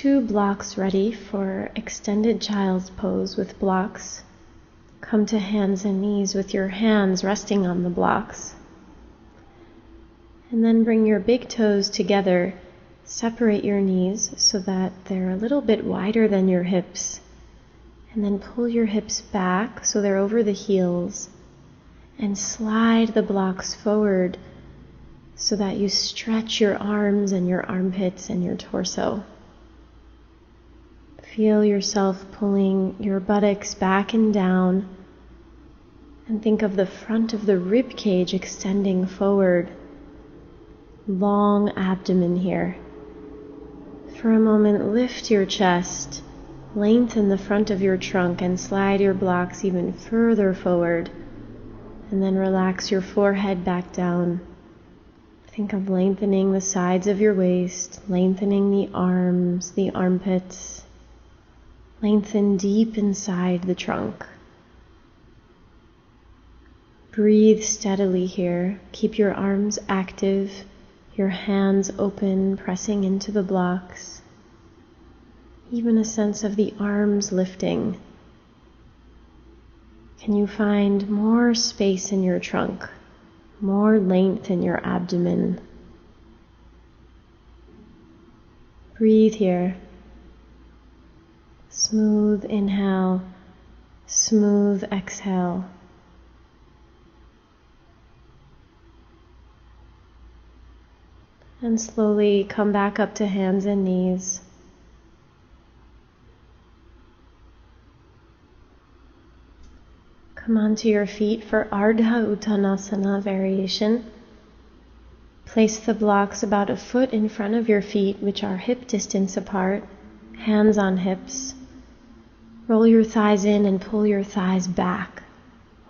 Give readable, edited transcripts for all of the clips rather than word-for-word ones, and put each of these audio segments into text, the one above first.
2 blocks ready for extended child's pose with blocks. Come to hands and knees with your hands resting on the blocks. And then bring your big toes together. Separate your knees so that they're a little bit wider than your hips. And then pull your hips back so they're over the heels. And slide the blocks forward so that you stretch your arms and your armpits and your torso. Feel yourself pulling your buttocks back and down, and think of the front of the rib cage extending forward. Long abdomen here. For a moment, lift your chest, lengthen the front of your trunk, and slide your blocks even further forward. And then relax your forehead back down. Think of lengthening the sides of your waist, lengthening the arms, the armpits. Lengthen deep inside the trunk. Breathe steadily here. Keep your arms active, your hands open, pressing into the blocks. Even a sense of the arms lifting. Can you find more space in your trunk, more length in your abdomen? Breathe here. Smooth inhale, smooth exhale. And slowly come back up to hands and knees. Come onto your feet for Ardha Uttanasana variation. Place the blocks about a foot in front of your feet, which are hip distance apart, hands on hips. Roll your thighs in and pull your thighs back.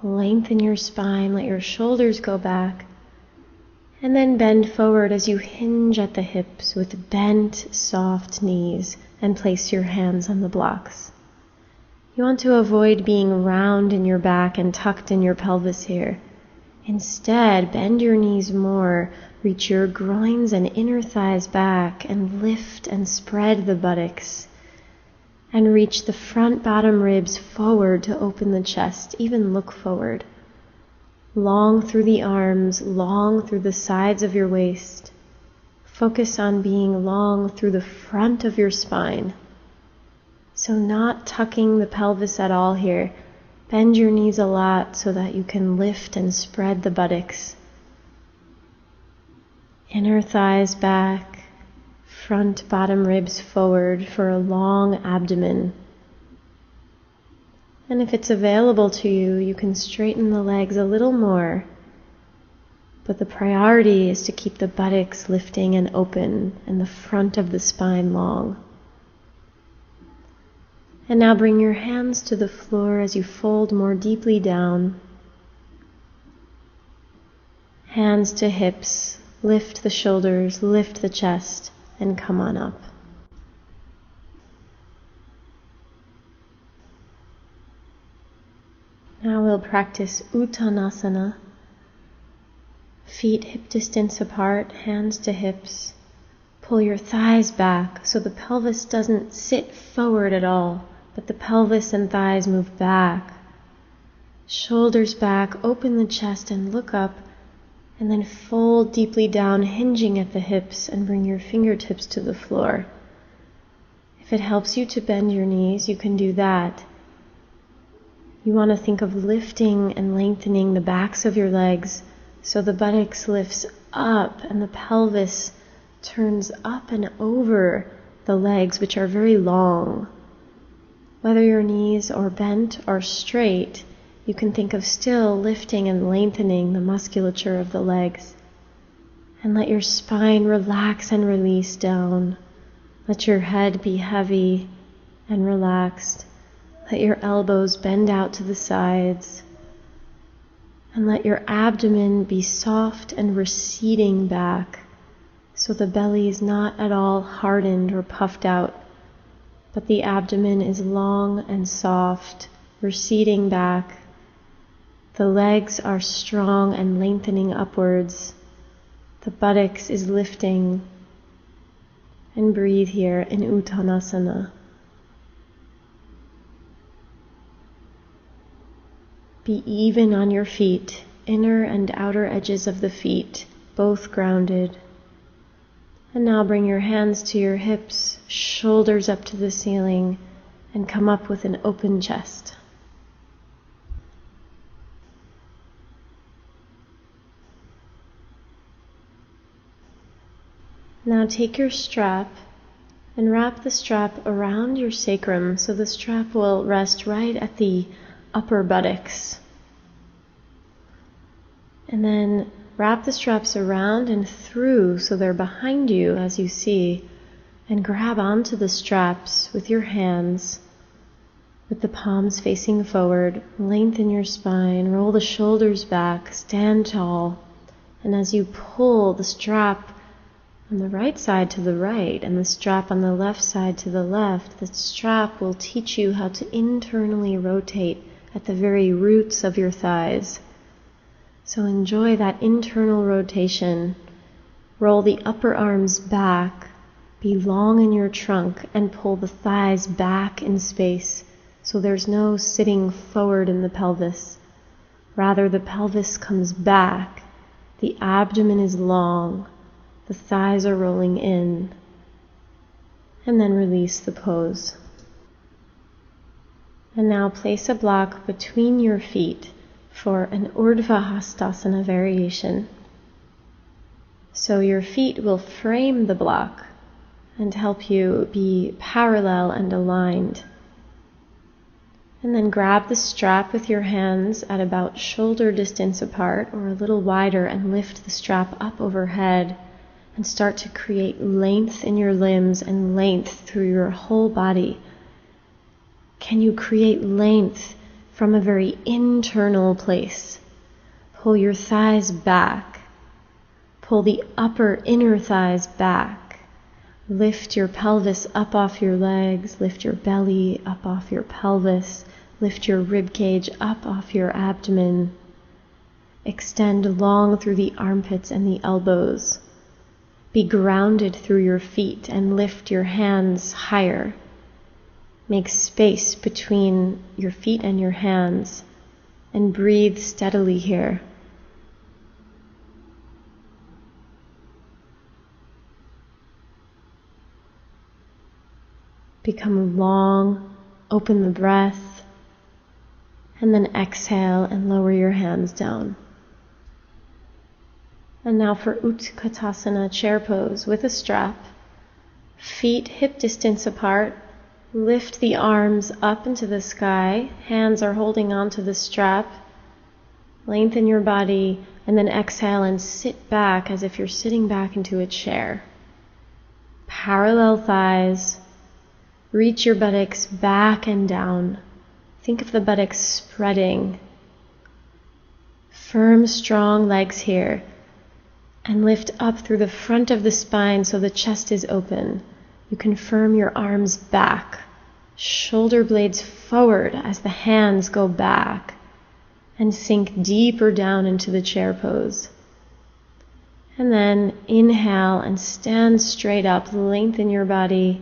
Lengthen your spine, let your shoulders go back. And then bend forward as you hinge at the hips with bent, soft knees, and place your hands on the blocks. You want to avoid being round in your back and tucked in your pelvis here. Instead, bend your knees more, reach your groins and inner thighs back, and lift and spread the buttocks. And reach the front bottom ribs forward to open the chest, even look forward. Long through the arms, long through the sides of your waist. Focus on being long through the front of your spine. So not tucking the pelvis at all here. Bend your knees a lot so that you can lift and spread the buttocks. Inner thighs back. Front bottom ribs forward for a long abdomen. And if it's available to you, you can straighten the legs a little more. But the priority is to keep the buttocks lifting and open and the front of the spine long. And now bring your hands to the floor as you fold more deeply down. Hands to hips, lift the shoulders, lift the chest. And come on up. Now we'll practice Uttanasana. Feet hip distance apart, hands to hips. Pull your thighs back so the pelvis doesn't sit forward at all, but the pelvis and thighs move back. Shoulders back, open the chest and look up. And then fold deeply down, hinging at the hips, and bring your fingertips to the floor. If it helps you to bend your knees, you can do that. You want to think of lifting and lengthening the backs of your legs so the buttocks lifts up and the pelvis turns up and over the legs, which are very long. Whether your knees are bent or straight, you can think of still lifting and lengthening the musculature of the legs. And let your spine relax and release down. Let your head be heavy and relaxed. Let your elbows bend out to the sides. And let your abdomen be soft and receding back, so the belly is not at all hardened or puffed out, but the abdomen is long and soft, receding back. The legs are strong and lengthening upwards. The buttocks is lifting. And breathe here in Uttanasana. Be even on your feet, inner and outer edges of the feet, both grounded. And now bring your hands to your hips, shoulders up to the ceiling, and come up with an open chest. Now take your strap and wrap the strap around your sacrum so the strap will rest right at the upper buttocks. And then wrap the straps around and through so they're behind you as you see, and grab onto the straps with your hands, with the palms facing forward. Lengthen your spine, roll the shoulders back, stand tall, and as you pull the strap on the right side to the right and the strap on the left side to the left, the strap will teach you how to internally rotate at the very roots of your thighs. So enjoy that internal rotation. Roll the upper arms back, be long in your trunk, and pull the thighs back in space so there's no sitting forward in the pelvis. Rather, the pelvis comes back, the abdomen is long, the thighs are rolling in, and then release the pose. And now place a block between your feet for an Urdhva Hastasana variation. So your feet will frame the block and help you be parallel and aligned. And then grab the strap with your hands at about shoulder distance apart or a little wider and lift the strap up overhead and start to create length in your limbs and length through your whole body. Can you create length from a very internal place? Pull your thighs back. Pull the upper inner thighs back. Lift your pelvis up off your legs. Lift your belly up off your pelvis. Lift your rib cage up off your abdomen. Extend long through the armpits and the elbows. Be grounded through your feet and lift your hands higher. Make space between your feet and your hands and breathe steadily here. Become long, open the breath, and then exhale and lower your hands down. And now for Utkatasana, chair pose with a strap, feet hip distance apart. Lift the arms up into the sky. Hands are holding onto the strap. Lengthen your body and then exhale and sit back as if you're sitting back into a chair. Parallel thighs. Reach your buttocks back and down. Think of the buttocks spreading. Firm, strong legs here. And lift up through the front of the spine so the chest is open. You can firm your arms back, shoulder blades forward as the hands go back, and sink deeper down into the chair pose. And then inhale and stand straight up, lengthen your body,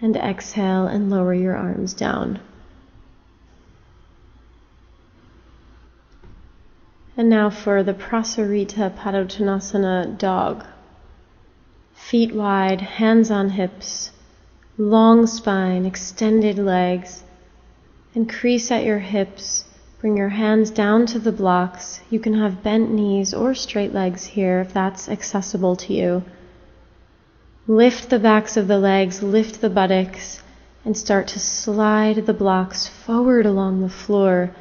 and exhale and lower your arms down. And now for the Prasarita Padottanasana dog. Feet wide, hands on hips, long spine, extended legs, and crease at your hips. Bring your hands down to the blocks. You can have bent knees or straight legs here if that's accessible to you. Lift the backs of the legs, lift the buttocks, and start to slide the blocks forward along the floor.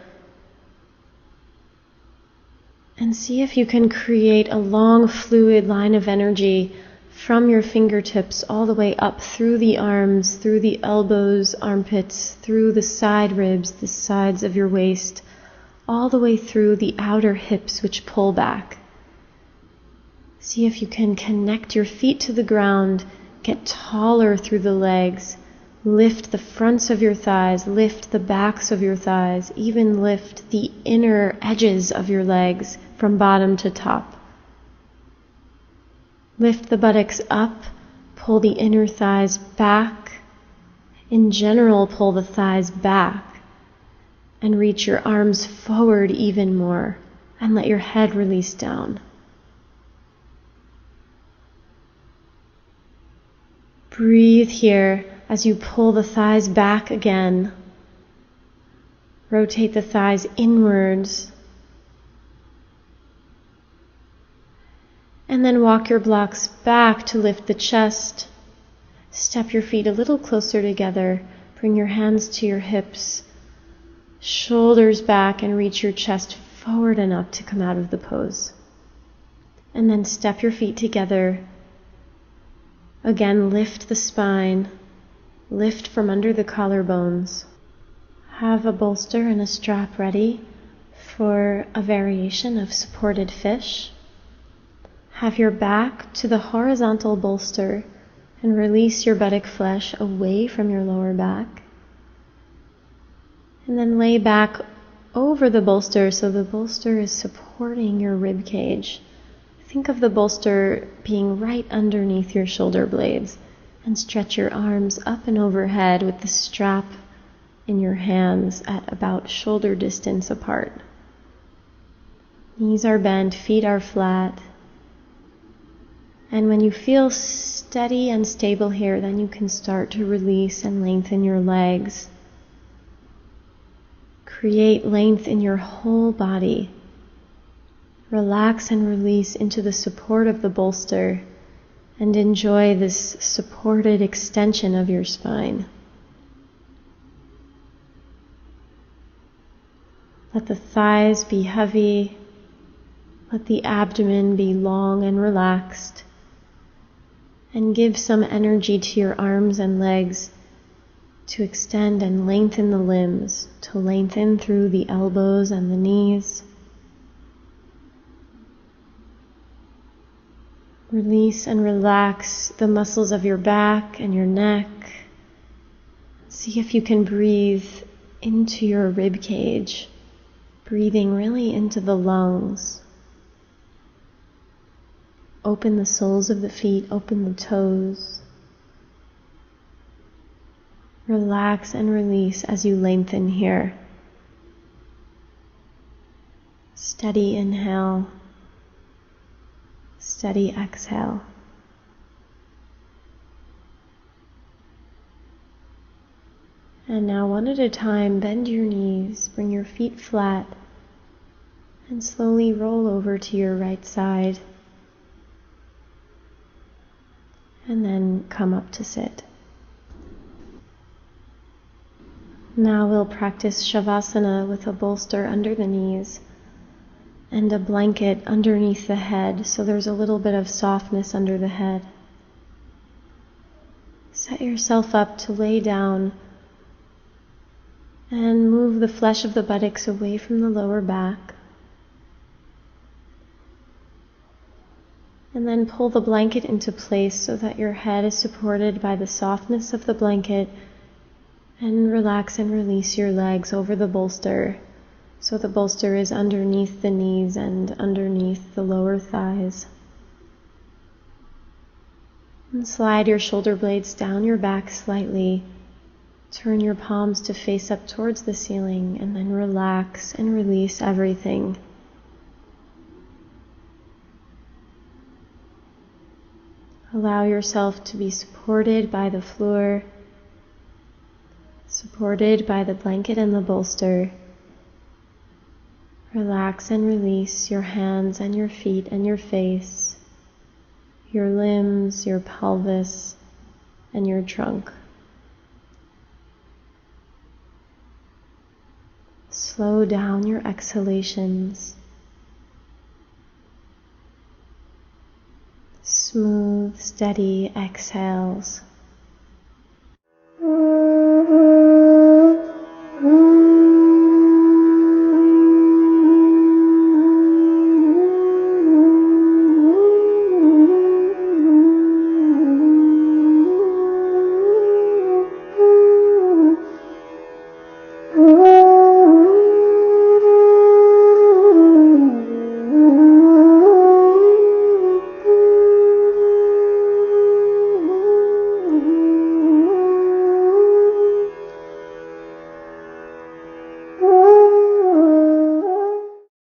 And see if you can create a long fluid line of energy from your fingertips all the way up through the arms, through the elbows, armpits, through the side ribs, the sides of your waist, all the way through the outer hips which pull back. See if you can connect your feet to the ground, get taller through the legs, lift the fronts of your thighs, lift the backs of your thighs, even lift the inner edges of your legs from bottom to top. Lift the buttocks up, Pull the inner thighs back. In general, pull the thighs back and reach your arms forward even more and let your head release down. Breathe here as you pull the thighs back again. Rotate the thighs inwards. And then walk your blocks back to lift the chest. Step your feet a little closer together. Bring your hands to your hips. Shoulders back and reach your chest forward enough to come out of the pose. And then step your feet together. Again, lift the spine. Lift from under the collarbones. Have a bolster and a strap ready for a variation of supported fish. Have your back to the horizontal bolster and release your buttock flesh away from your lower back. And then lay back over the bolster so the bolster is supporting your rib cage. Think of the bolster being right underneath your shoulder blades and stretch your arms up and overhead with the strap in your hands at about shoulder distance apart. Knees are bent, feet are flat. And when you feel steady and stable here, then you can start to release and lengthen your legs. Create length in your whole body. Relax and release into the support of the bolster and enjoy this supported extension of your spine. Let the thighs be heavy. Let the abdomen be long and relaxed. And give some energy to your arms and legs to extend and lengthen the limbs, to lengthen through the elbows and the knees. Release and relax the muscles of your back and your neck. See if you can breathe into your rib cage, breathing really into the lungs. Open the soles of the feet, open the toes. Relax and release as you lengthen here. Steady inhale, steady exhale. And now one at a time, bend your knees, bring your feet flat, and slowly roll over to your right side. And then come up to sit. Now we'll practice Shavasana with a bolster under the knees and a blanket underneath the head, so there's a little bit of softness under the head. Set yourself up to lay down and move the flesh of the buttocks away from the lower back. And then pull the blanket into place so that your head is supported by the softness of the blanket, and relax and release your legs over the bolster so the bolster is underneath the knees and underneath the lower thighs. And slide your shoulder blades down your back slightly. Turn your palms to face up towards the ceiling, and then relax and release everything. Allow yourself to be supported by the floor, supported by the blanket and the bolster. Relax and release your hands and your feet and your face, your limbs, your pelvis, and your trunk. Slow down your exhalations. Smooth, steady exhales.